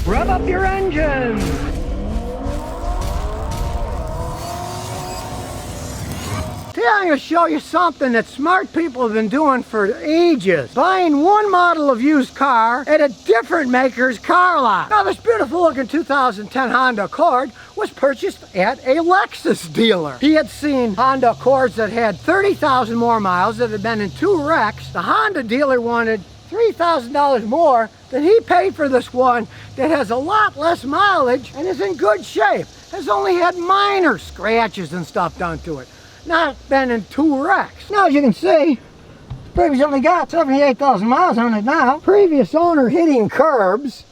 Rev up your engines. Today I'm going to show you something that smart people have been doing for ages. Buying one model of used car at a different maker's car lot. Now this beautiful looking 2010 Honda Accord was purchased at a Lexus dealer. He had seen Honda Accords that had 30,000 more miles that had been in 2 wrecks. The Honda dealer wanted $3,000 more than he paid for this one that has a lot less mileage and is in good shape. Has only had minor scratches and stuff done to it. Not been in 2 wrecks. Now as you can see, previous only got 78,000 miles on it now. Previous owner hitting curbs,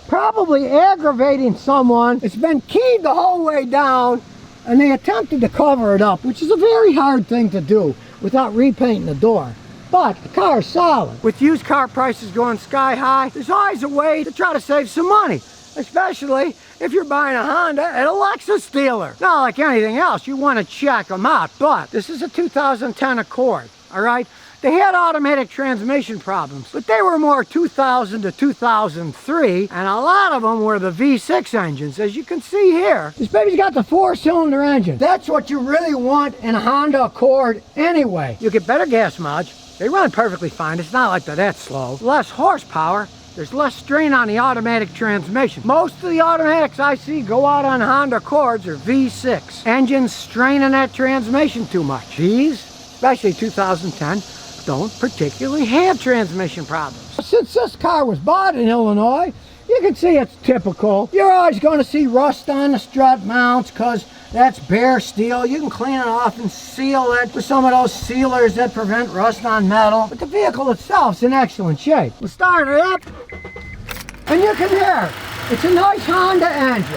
probably aggravating someone. It's been keyed the whole way down and they attempted to cover it up, which is a very hard thing to do without repainting the door. But the car is solid. With used car prices going sky high, there's always a way to try to save some money, especially if you're buying a Honda at a Lexus dealer. Not like anything else, you want to check them out. But this is a 2010 Accord, all right? They had automatic transmission problems, but they were more 2000 to 2003, and a lot of them were the V6 engines. As you can see here, this baby's got the 4-cylinder engine. That's what you really want in a Honda Accord anyway. You get better gas mileage. They run perfectly fine. It's not like they're that slow. Less horsepower. There's less strain on the automatic transmission. Most of the automatics I see go out on Honda Accords are V6. Engines straining that transmission too much. These, especially 2010, don't particularly have transmission problems. Since this car was bought in Illinois, you can see it's typical. You're always going to see rust on the strut mounts because that's bare steel. You can clean it off and seal it with some of those sealers that prevent rust on metal. But the vehicle itself is in excellent shape. We'll start it up, and you can hear it's a nice Honda engine.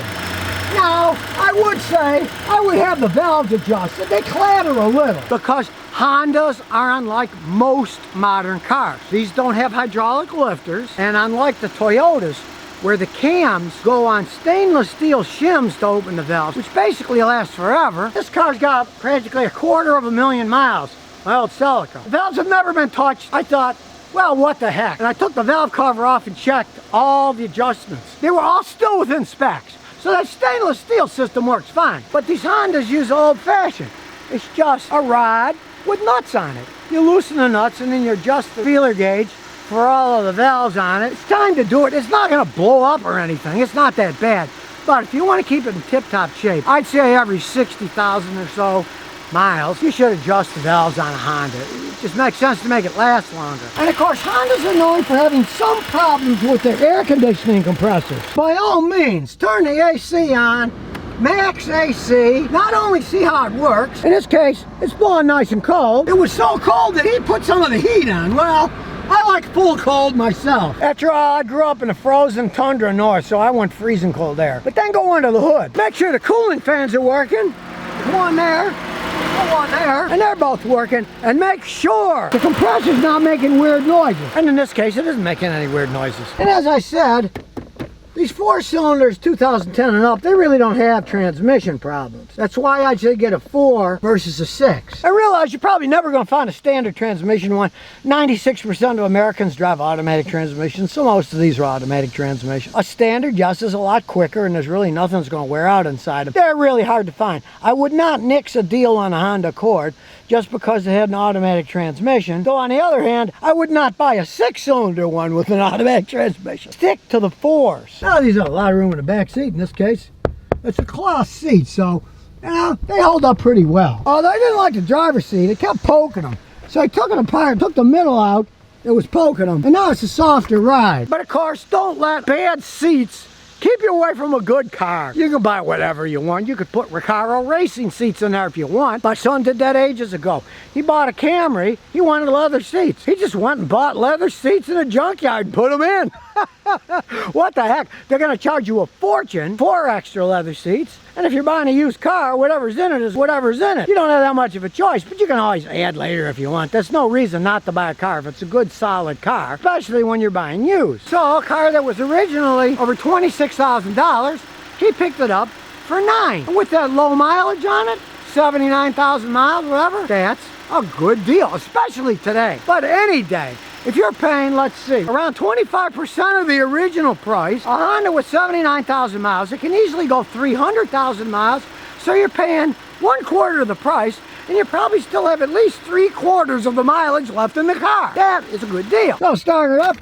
Now, I would say I would have the valves adjusted. They clatter a little because Hondas are unlike most modern cars. These don't have hydraulic lifters, and unlike the Toyotas, where the cams go on stainless steel shims to open the valves, which basically lasts forever. This car's got practically 250,000 miles. My old Celica. The valves have never been touched. I thought, well, what the heck? And I took the valve cover off and checked all the adjustments. They were all still within specs. So that stainless steel system works fine. But these Hondas use old-fashioned. It's just a rod with nuts on it. You loosen the nuts and then you adjust the feeler gauge for all of the valves on it. It's time to do it. It's not going to blow up or anything. It's not that bad. But if you want to keep it in tip-top shape, I'd say every 60,000 or so miles, you should adjust the valves on a Honda. It just makes sense to make it last longer. And of course, Hondas are known for having some problems with their air conditioning compressors. By all means, turn the AC on, max AC, not only see how it works. In this case, it's blowing nice and cold. It was so cold that he put some of the heat on. Well, I like full cold myself. After all, I grew up in the frozen tundra north, so I want freezing cold there. But then go under the hood. Make sure the cooling fans are working. One there, one there, and they're both working. And make sure the compressor's not making weird noises. And in this case, it isn't making any weird noises. And as I said, these 4-cylinders 2010 and up, they really don't have transmission problems. That's why I'd say get a 4 versus a 6. I realize you're probably never going to find a standard transmission one. 96% of Americans drive automatic transmissions, so most of these are automatic transmissions. A standard, yes, is a lot quicker and there's really nothing that's going to wear out inside them. They're really hard to find. I would not nix a deal on a Honda Accord just because it had an automatic transmission. Though on the other hand, I would not buy a 6-cylinder one with an automatic transmission. Stick to the 4s. Now these have a lot of room in the back seat in this case. It's a cloth seat, so you know, they hold up pretty well. Although I didn't like the driver's seat, it kept poking them. So I took it apart, took the middle out, it was poking them, and now it's a softer ride. But of course, don't let bad seats keep you away from a good car. You can buy whatever you want. You could put Recaro racing seats in there if you want. My son did that ages ago. He bought a Camry. He wanted leather seats. He just went and bought leather seats in a junkyard and put them in. What the heck? They're going to charge you a fortune for extra leather seats. And if you're buying a used car, whatever's in it is whatever's in it. You don't have that much of a choice, but you can always add later if you want. There's no reason not to buy a car if it's a good, solid car, especially when you're buying used. So a car that was originally over $26,000, he picked it up for $9,000. And with that low mileage on it, 79,000 miles, whatever, that's a good deal, especially today. But any day, if you're paying, let's see, around 25% of the original price, a Honda with 79,000 miles, it can easily go 300,000 miles, so you're paying 1/4 of the price, and you probably still have at least 3/4 of the mileage left in the car. That is a good deal. So start it up.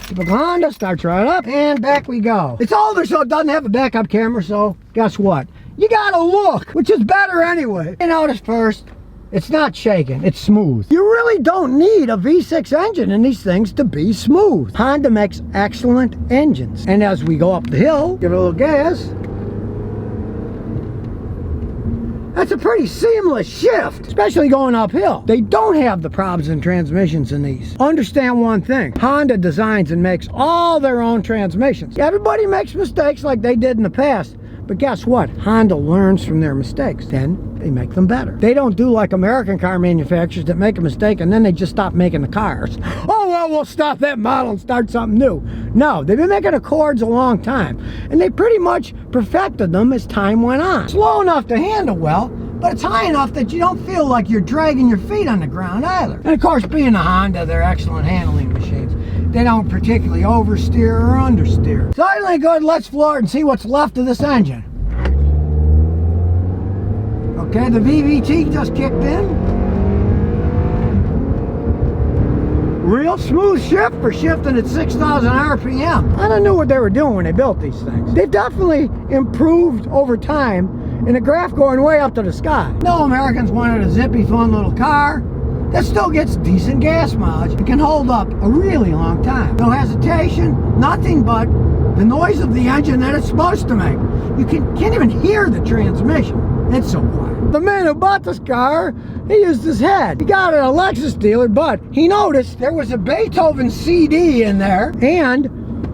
Typical Honda, starts right up, and back we go. It's older, so it doesn't have a backup camera, so guess what? You gotta look, which is better anyway. You notice first, it's not shaking, it's smooth. You really don't need a V6 engine in these things to be smooth. Honda makes excellent engines. And as we go up the hill, give it a little gas. That's a pretty seamless shift, especially going uphill. They don't have the problems in transmissions in these. Understand one thing, Honda designs and makes all their own transmissions. Everybody makes mistakes like they did in the past, but guess what? Honda learns from their mistakes, then they make them better. They don't do like American car manufacturers that make a mistake and then they just stop making the cars. Oh, well, we'll stop that model and start something new. No, they've been making Accords a long time, and they pretty much perfected them as time went on. Slow enough to handle well, but it's high enough that you don't feel like you're dragging your feet on the ground either. And of course, being a Honda, they're excellent handling machines. They don't particularly oversteer or understeer. Certainly good, let's floor it and see what's left of this engine. Okay, the VVT just kicked in. Real smooth shift for shifting at 6,000 RPM. I don't know what they were doing when they built these things. They've definitely improved over time, and the graph going way up to the sky. No Americans wanted a zippy, fun little car that still gets decent gas mileage and can hold up a really long time. No hesitation, nothing but the noise of the engine that it's supposed to make. You can't even hear the transmission. It's so quiet. The man who bought this car, he used his head. He got it at a Lexus dealer, but he noticed there was a Beethoven CD in there, and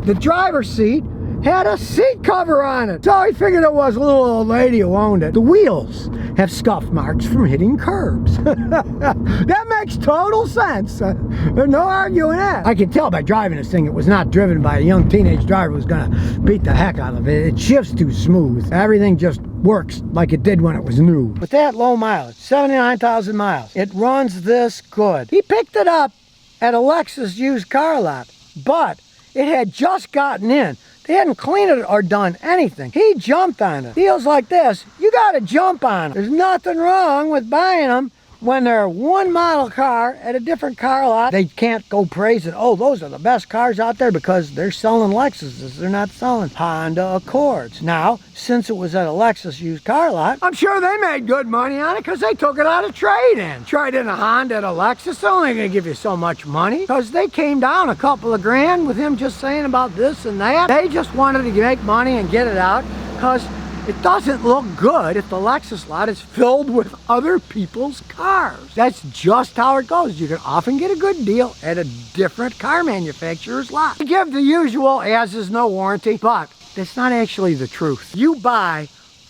the driver's seat had a seat cover on it. So he figured it was a little old lady who owned it. The wheels have scuff marks from hitting curbs. That makes total sense. There's no arguing that. I can tell by driving this thing it was not driven by a young teenage driver who's gonna beat the heck out of it. It shifts too smooth. Everything just works like it did when it was new. With that low mileage, 79,000 miles, it runs this good. He picked it up at a Lexus used car lot, but it had just gotten in. They hadn't cleaned it or done anything. He jumped on it. Deals like this, you gotta jump on it. There's nothing wrong with buying them when they're one model car at a different car lot. They can't go praising, oh, those are the best cars out there because they're selling Lexuses. They're not selling Honda Accords. Now, since it was at a Lexus used car lot, I'm sure they made good money on it because they took it out of trade-in. Trade-in a Honda at a Lexus, they're only gonna give you so much money because they came down a couple of grand with him just saying about this and that. They just wanted to make money and get it out because it doesn't look good if the Lexus lot is filled with other people's cars. That's just how it goes. You can often get a good deal at a different car manufacturer's lot. You give the usual, as is no warranty, but that's not actually the truth. You buy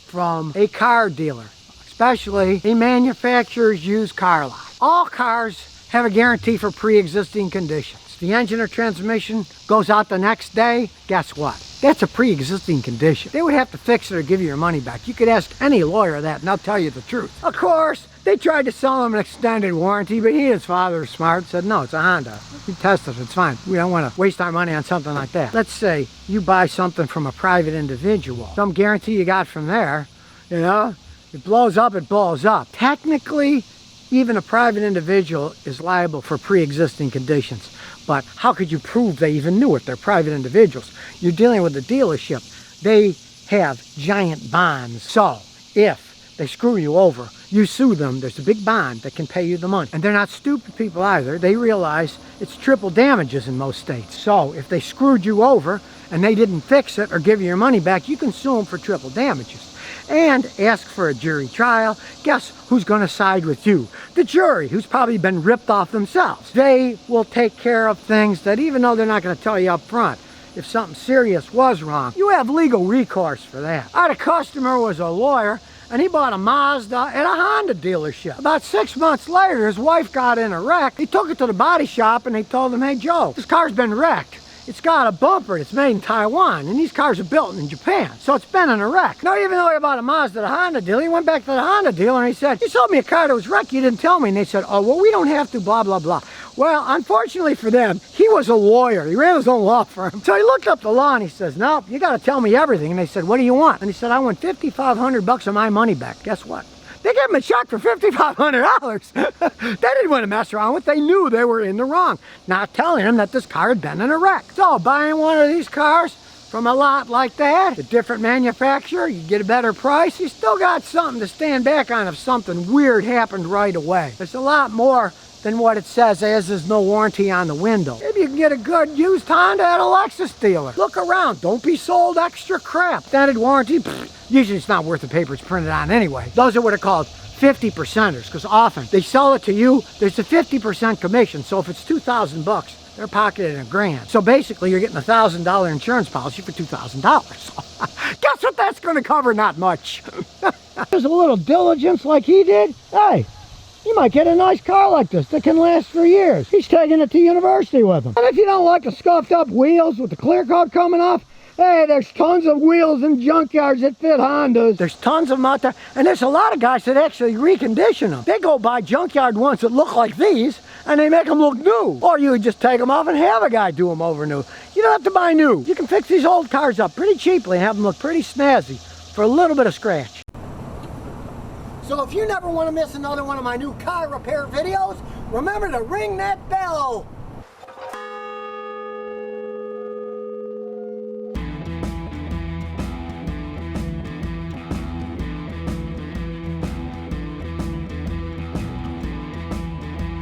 from a car dealer, especially a manufacturer's used car lot. All cars have a guarantee for pre-existing conditions. The engine or transmission goes out the next day, guess what? That's a pre-existing condition. They would have to fix it or give you your money back. You could ask any lawyer that and they'll tell you the truth. Of course, they tried to sell him an extended warranty, but he and his father, smart, said, no, it's a Honda. We tested it, it's fine. We don't want to waste our money on something like that. Let's say you buy something from a private individual. Some guarantee you got from there, you know, it blows up, it blows up. Technically, even a private individual is liable for pre-existing conditions. But how could you prove they even knew it? They're private individuals. You're dealing with a dealership. They have giant bonds. So if they screw you over, you sue them, there's a big bond that can pay you the money. And they're not stupid people either. They realize it's triple damages in most states. So if they screwed you over and they didn't fix it or give you your money back, you can sue them for triple damages. And ask for a jury trial. Guess who's going to side with you? The jury, who's probably been ripped off themselves. They will take care of things that even though they're not going to tell you up front, if something serious was wrong, you have legal recourse for that. I had a customer who was a lawyer, and he bought a Mazda at a Honda dealership. About 6 months later, his wife got in a wreck. He took it to the body shop, and they told him, hey, Joe, this car's been wrecked. It's got a bumper, it's made in Taiwan, and these cars are built in Japan, so it's been in a wreck. Now, even though he bought a Mazda at a Honda dealer, he went back to the Honda dealer and he said, you sold me a car that was wrecked, you didn't tell me. And they said, oh, well, we don't have to, blah, blah, blah. Well, unfortunately for them, he was a lawyer. He ran his own law firm. So he looked up the law and he says, no, you got to tell me everything. And they said, what do you want? And he said, I want $5,500 of my money back. Guess what? They gave him a check for $5,500. They didn't want to mess around with. They knew they were in the wrong, not telling him that this car had been in a wreck. So buying one of these cars from a lot like that, a different manufacturer, you get a better price, you still got something to stand back on if something weird happened right away. There's a lot more than what it says, as there's no warranty on the window. Maybe you can get a good used Honda at a Lexus dealer. Look around, don't be sold extra crap. Extended warranty, usually it's not worth the paper it's printed on anyway. Those are what are called 50%ers, because often they sell it to you, there's a 50% commission, so if it's $2,000, they're pocketing $1,000. So basically you're getting a $1,000 insurance policy for $2,000. So guess what that's gonna cover? Not much. There's a little diligence like he did. Hey, you might get a nice car like this that can last for years. He's taking it to university with him. And if you don't like the scuffed up wheels with the clear coat coming off, hey, there's tons of wheels in junkyards that fit Hondas. There's tons of them out there. And there's a lot of guys that actually recondition them. They go buy junkyard ones that look like these and they make them look new. Or you would just take them off and have a guy do them over new. You don't have to buy new. You can fix these old cars up pretty cheaply and have them look pretty snazzy for a little bit of scratch. So if you never want to miss another one of my new car repair videos, remember to ring that bell.